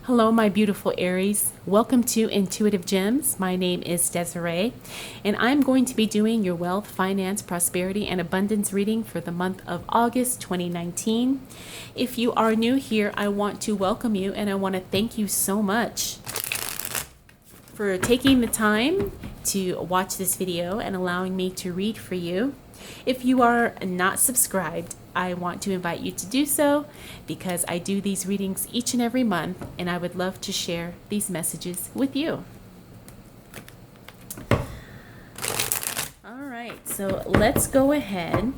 Hello, my beautiful Aries. Welcome to Intuitive Gems. My name is Desiree, and I'm going to be doing your wealth, finance, prosperity, and abundance reading for the month of August 2019. If you are new here, I want to welcome you, and I want to thank you so much for taking the time to watch this video and allowing me to read for you. If you are not subscribed, I want to invite you to do so because I do these readings each and every month, and I would love to share these messages with you. All right, so let's go ahead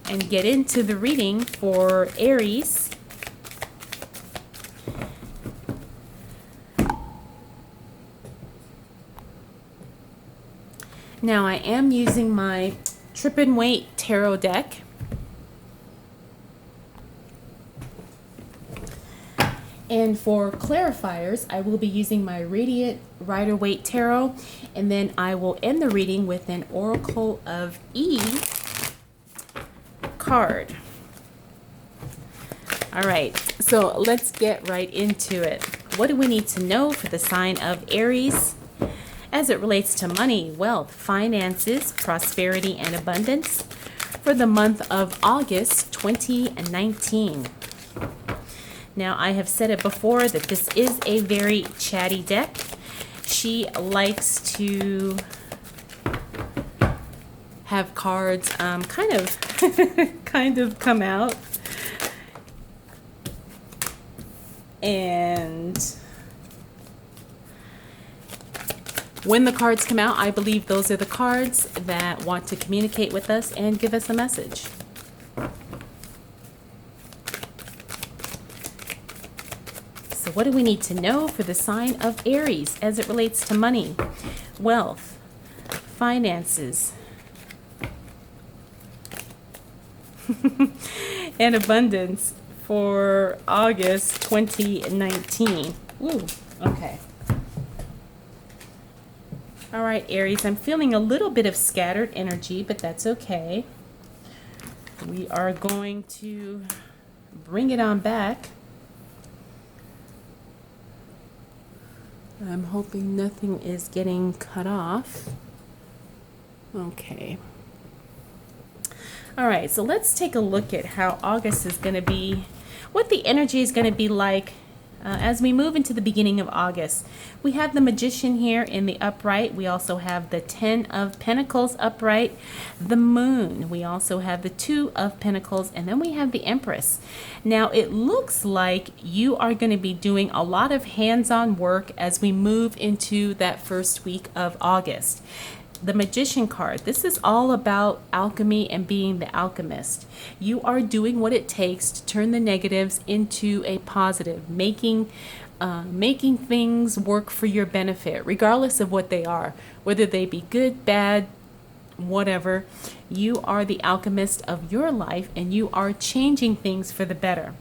and get into the reading for Aries. Now I am using my Trip and Wait tarot deck. And for clarifiers, I will be using my Radiant Rider-Waite Tarot, and then I will end the reading with an Oracle of E card. All right, so let's get right into it. What do we need to know for the sign of Aries as it relates to money, wealth, finances, prosperity, and abundance for the month of August 2019? Now, I have said it before that this is a very chatty deck. She likes to have cards kind of come out, and when the cards come out, I believe those are the cards that want to communicate with us and give us a message. So what do we need to know for the sign of Aries as it relates to money, wealth, finances, and abundance for August 2019? Ooh, okay. All right, Aries, I'm feeling a little bit of scattered energy, but that's okay. We are going to bring it on back. I'm hoping nothing is getting cut off. Okay. All right, so let's take a look at how August is going to be, what the energy is going to be like as we move into the beginning of August. We have the Magician here in the upright. We also have the 10 of Pentacles upright, the Moon. We also have the 2 of Pentacles, and then we have the Empress. Now, it looks like you are going to be doing a lot of hands-on work as we move into that first week of August. The Magician card, this is all about alchemy and being the alchemist. You are doing what it takes to turn the negatives into a positive, making things work for your benefit, regardless of what they are, whether they be good, bad, whatever. You are the alchemist of your life, and you are changing things for the better.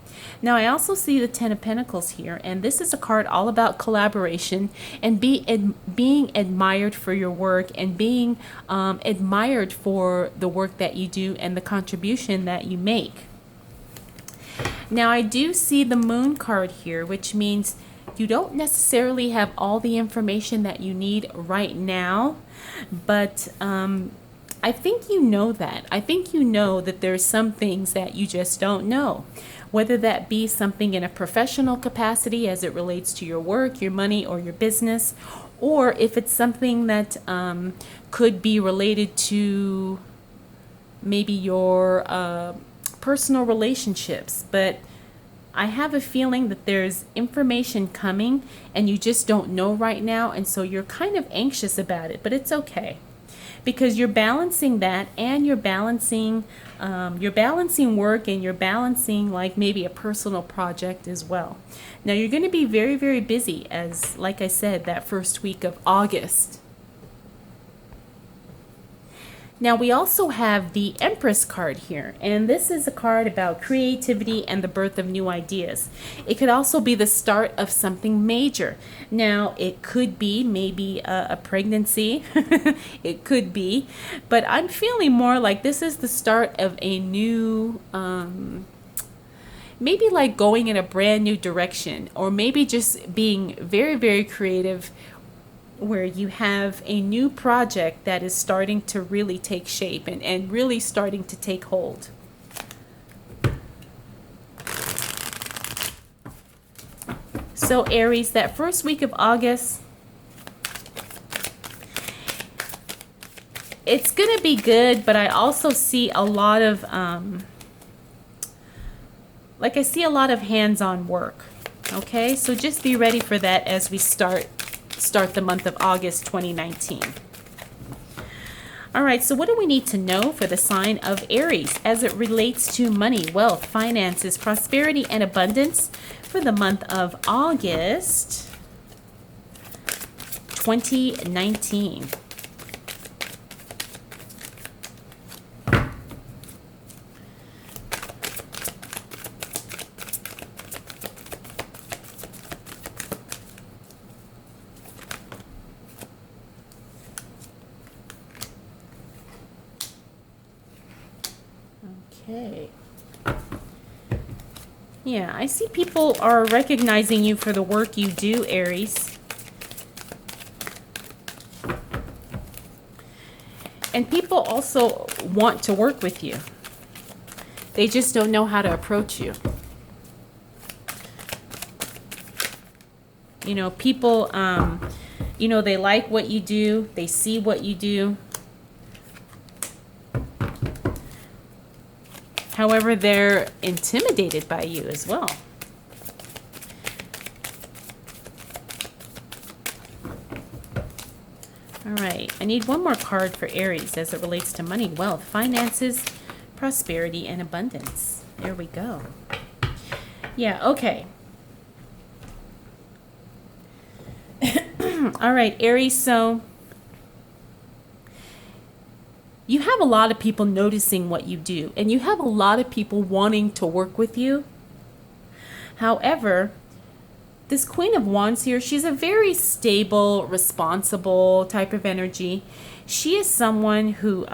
Now, I also see the 10 of Pentacles here, and this is a card all about collaboration and being admired for your work and being admired for the work that you do and the contribution that you make. Now, I do see the Moon card here, which means you don't necessarily have all the information that you need right now, but I think you know that. I think you know that there's some things that you just don't know, whether that be something in a professional capacity as it relates to your work, your money, or your business, or if it's something that could be related to maybe your personal relationships. But I have a feeling that there's information coming and you just don't know right now, and so you're kind of anxious about it, but it's okay, because you're balancing that, and you're balancing work, and you're balancing like maybe a personal project as well. Now, you're going to be very, very busy as, like I said, that first week of August. Now, we also have the Empress card here, and this is a card about creativity and the birth of new ideas. It could also be the start of something major. Now, it could be maybe a pregnancy. It could be, but I'm feeling more like this is the start of a new maybe like going in a brand new direction, or maybe just being very, very creative, where you have a new project that is starting to really take shape and really starting to take hold. So Aries, that first week of August, it's going to be good, but I also see a lot of, I see a lot of hands-on work. Okay, so just be ready for that as we start the month of August 2019. All right, so what do we need to know for the sign of Aries as it relates to money, wealth, finances, prosperity, and abundance for the month of August 2019? Okay. Yeah, I see people are recognizing you for the work you do, Aries. And people also want to work with you. They just don't know how to approach you. You know, people, they like what you do. They see what you do. However, they're intimidated by you as well. All right, I need one more card for Aries as it relates to money, wealth, finances, prosperity, and abundance. There we go. Yeah, okay. All right, Aries, so you have a lot of people noticing what you do, and you have a lot of people wanting to work with you. However, this Queen of Wands here, she's a very stable, responsible type of energy. She is someone who,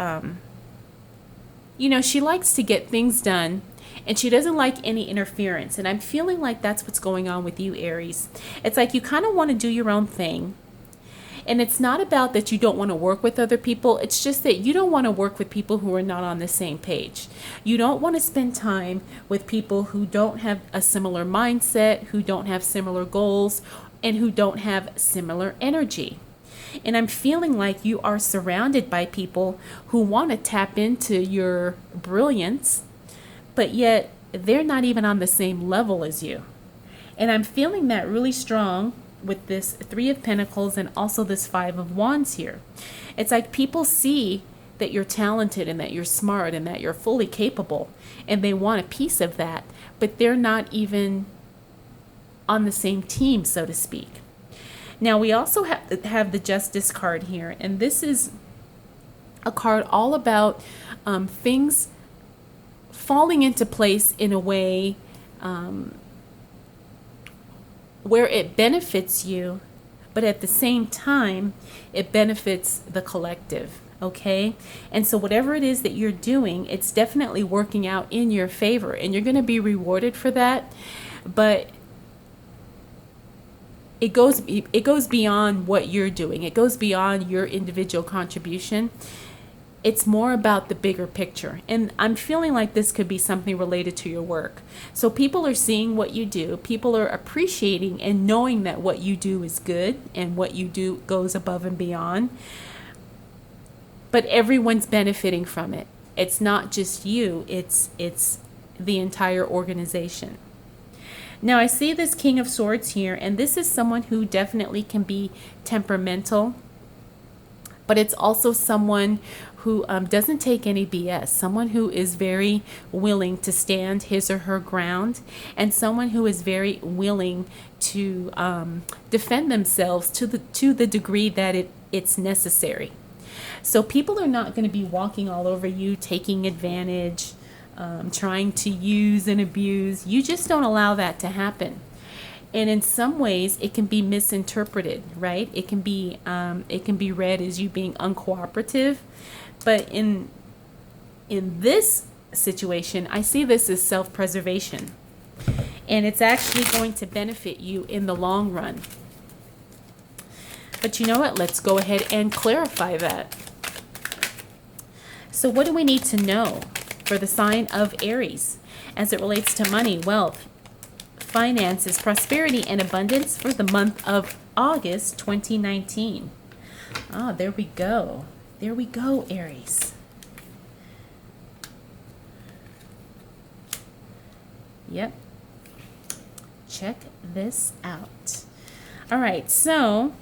she likes to get things done, and she doesn't like any interference. And I'm feeling like that's what's going on with you, Aries. It's like you kind of want to do your own thing. And it's not about that you don't want to work with other people. It's just that you don't want to work with people who are not on the same page. You don't want to spend time with people who don't have a similar mindset, who don't have similar goals, and who don't have similar energy. And I'm feeling like you are surrounded by people who want to tap into your brilliance, but yet they're not even on the same level as you. And I'm feeling that really strong with this Three of Pentacles and also this Five of Wands here. It's like people see that you're talented and that you're smart and that you're fully capable, and they want a piece of that, but they're not even on the same team, so to speak. Now, we also have the Justice card here, and this is a card all about things falling into place in a way where it benefits you, but at the same time, it benefits the collective, okay? And so whatever it is that you're doing, it's definitely working out in your favor, and you're going to be rewarded for that. But it goes beyond what you're doing. It goes beyond your individual contribution. It's more about the bigger picture. And I'm feeling like this could be something related to your work. So people are seeing what you do. People are appreciating and knowing that what you do is good and what you do goes above and beyond. But everyone's benefiting from it. It's not just you. It's the entire organization. Now, I see this King of Swords here, and this is someone who definitely can be temperamental, but it's also someone who doesn't take any BS, someone who is very willing to stand his or her ground, and someone who is very willing to defend themselves to the degree that it's necessary. So people are not going to be walking all over you, taking advantage, trying to use and abuse. You just don't allow that to happen. And in some ways, it can be misinterpreted, right? It can be read as you being uncooperative. But in this situation, I see this as self-preservation. And it's actually going to benefit you in the long run. But you know what? Let's go ahead and clarify that. So what do we need to know for the sign of Aries as it relates to money, wealth, finances, prosperity, and abundance for the month of August 2019? Ah, there we go. There we go, Aries. Yep. Check this out. All right, so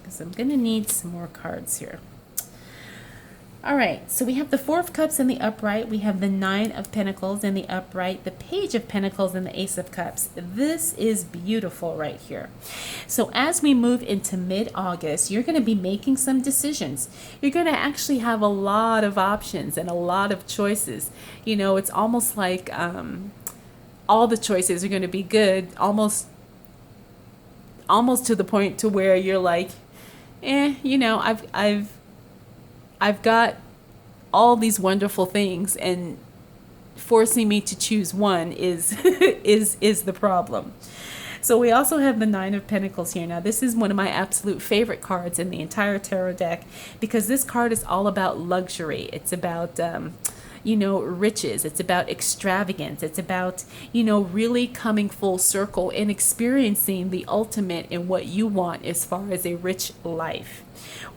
because I'm going to need some more cards here. All right, so we have the Four of Cups in the upright. We have the Nine of Pentacles in the upright, the Page of Pentacles, and the Ace of Cups. This is beautiful right here. So as we move into mid-August, you're going to be making some decisions. You're going to actually have a lot of options and a lot of choices. You know, it's almost like all the choices are going to be good, almost to the point to where you're like, you know, I've got all these wonderful things, and forcing me to choose one is is the problem. So we also have the Nine of Pentacles here. Now this is one of my absolute favorite cards in the entire tarot deck, because this card is all about luxury. It's about you know, riches. It's about extravagance. It's about, you know, really coming full circle and experiencing the ultimate in what you want as far as a rich life.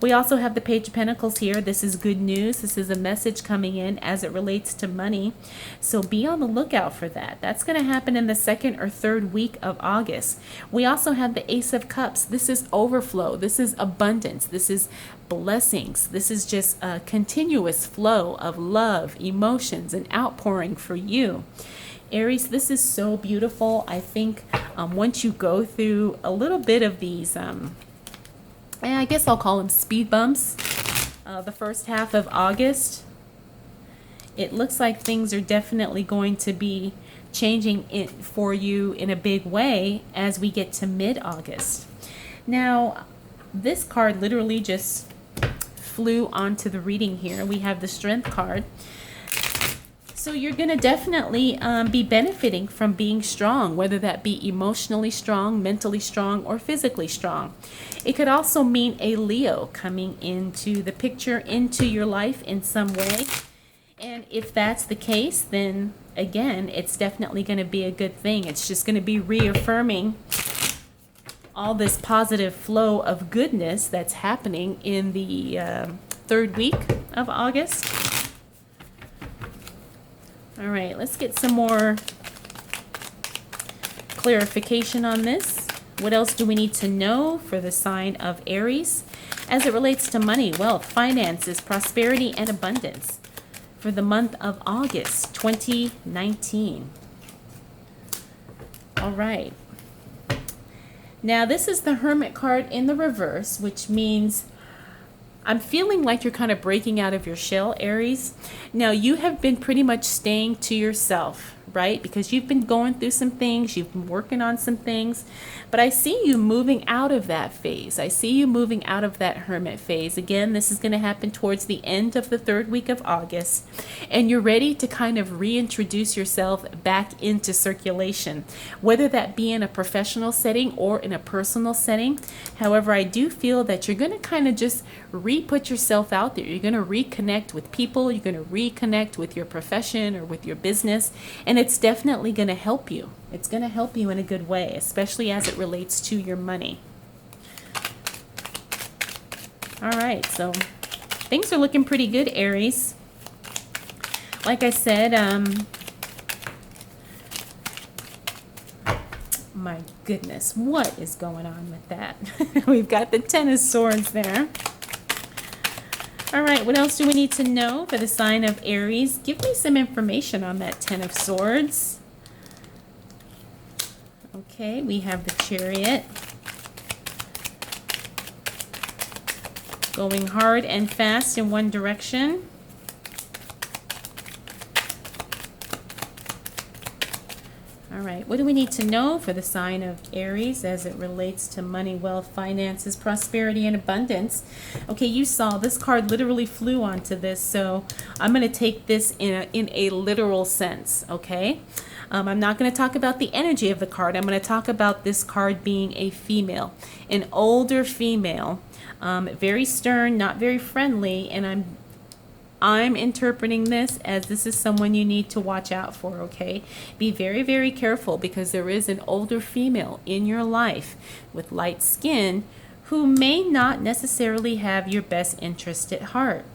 We also have the Page of Pentacles here. This is good news. This is a message coming in as it relates to money. So be on the lookout for that. That's going to happen in the second or third week of August. We also have the Ace of Cups. This is overflow. This is abundance. This is blessings. This is just a continuous flow of love, emotions, and outpouring for you. Aries, this is so beautiful. I think once you go through a little bit of these I guess I'll call them speed bumps, the first half of August, it looks like things are definitely going to be changing it for you in a big way as we get to mid-August. Now, this card literally just flew onto the reading here. We have the Strength card. So you're going to definitely be benefiting from being strong, whether that be emotionally strong, mentally strong, or physically strong. It could also mean a Leo coming into the picture, into your life in some way. And if that's the case, then again, it's definitely going to be a good thing. It's just going to be reaffirming all this positive flow of goodness that's happening in the third week of August. All right, let's get some more clarification on this. What else do we need to know for the sign of Aries as it relates to money, wealth, finances, prosperity, and abundance for the month of August 2019? All right. Now, this is the Hermit card in the reverse, which means I'm feeling like you're kind of breaking out of your shell, Aries. Now, you have been pretty much staying to yourself, right? Because you've been going through some things, you've been working on some things, but I see you moving out of that phase. I see you moving out of that hermit phase. Again, this is going to happen towards the end of the third week of August, and you're ready to kind of reintroduce yourself back into circulation, whether that be in a professional setting or in a personal setting. However, I do feel that you're going to kind of just re-put yourself out there. You're going to reconnect with people. You're going to reconnect with your profession or with your business, and it's definitely going to help you. It's going to help you in a good way, especially as it relates to your money. All right, so things are looking pretty good, Aries. Like I said, my goodness, what is going on with that? We've got the Ten of Swords there. All right, what else do we need to know for the sign of Aries? Give me some information on that Ten of Swords. Okay, we have the Chariot. Going hard and fast in one direction. All right, what do we need to know for the sign of Aries as it relates to money, wealth, finances, prosperity, and abundance? Okay, you saw this card literally flew onto this, so I'm going to take this in a literal sense, okay? I'm not going to talk about the energy of the card. I'm going to talk about this card being a female, an older female, very stern, not very friendly, and I'm interpreting this is someone you need to watch out for, okay? Be very, very careful because there is an older female in your life with light skin who may not necessarily have your best interest at heart.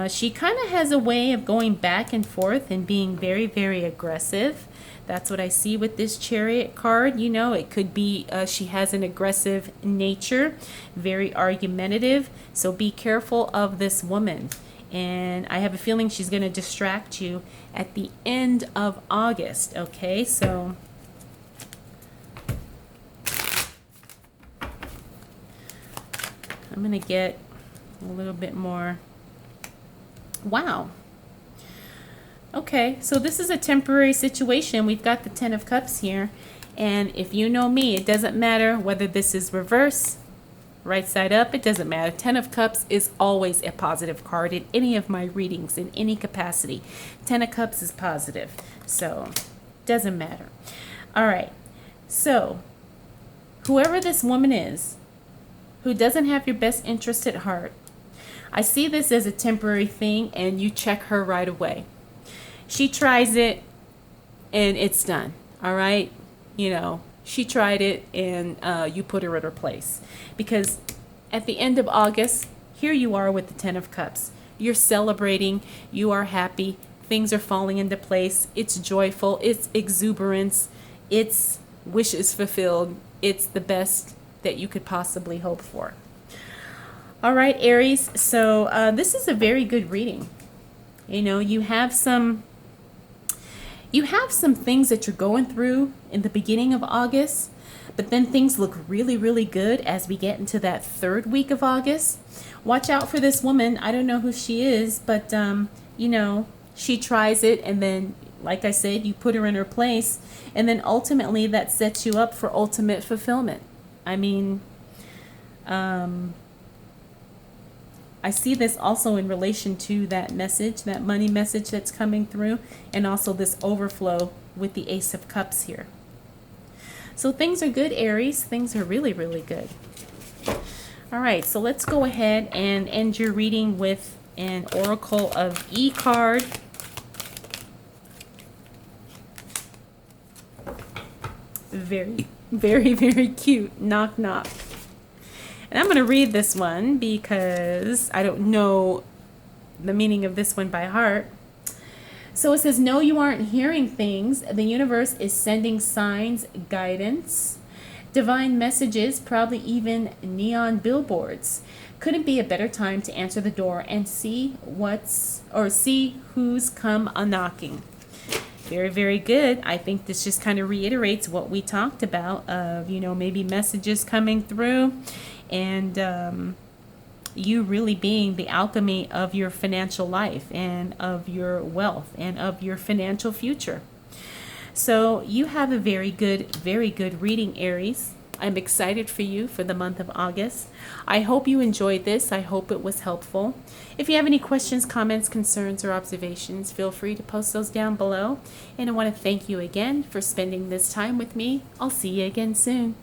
She kind of has a way of going back and forth and being very, very aggressive. That's what I see with this Chariot card. You know, it could be she has an aggressive nature, very argumentative. So be careful of this woman. And I have a feeling she's going to distract you at the end of August, okay? So I'm going to get a little bit more. Wow. Okay, so this is a temporary situation. We've got the Ten of Cups here. And if you know me, it doesn't matter whether this is reverse, right side up, it doesn't matter. Ten of Cups is always a positive card in any of my readings, in any capacity. Ten of Cups is positive, so doesn't matter. All right, so whoever this woman is who doesn't have your best interest at heart, I see this as a temporary thing, and you check her right away. She tries it, and it's done, all right? You know, she tried it, and you put her in her place. Because at the end of August, here you are with the Ten of Cups. You're celebrating. You are happy. Things are falling into place. It's joyful. It's exuberance. It's wishes fulfilled. It's the best that you could possibly hope for. All right, Aries. So this is a very good reading. You know, you have some things that you're going through in the beginning of August, but then things look really, really good as we get into that third week of August. Watch out for this woman. I don't know who she is, but, you know, she tries it, and then, like I said, you put her in her place, and then ultimately that sets you up for ultimate fulfillment. I mean, I see this also in relation to that message, that money message that's coming through, and also this overflow with the Ace of Cups here. So things are good, Aries. Things are really, really good. All right, so let's go ahead and end your reading with an Oracle of E card. Very, very, very cute. Knock, knock. And I'm going to read this one because I don't know the meaning of this one by heart. So it says, no, you aren't hearing things. The universe is sending signs, guidance, divine messages, probably even neon billboards. Couldn't be a better time to answer the door and see who's come a-knocking. Very, very good. I think this just kind of reiterates what we talked about of, you know, maybe messages coming through and you really being the alchemy of your financial life and of your wealth and of your financial future. So you have a very good reading, Aries. I'm excited for you for the month of August. I hope you enjoyed this. I hope it was helpful. If you have any questions, comments, concerns, or observations, feel free to post those down below. And I want to thank you again for spending this time with me. I'll see you again soon.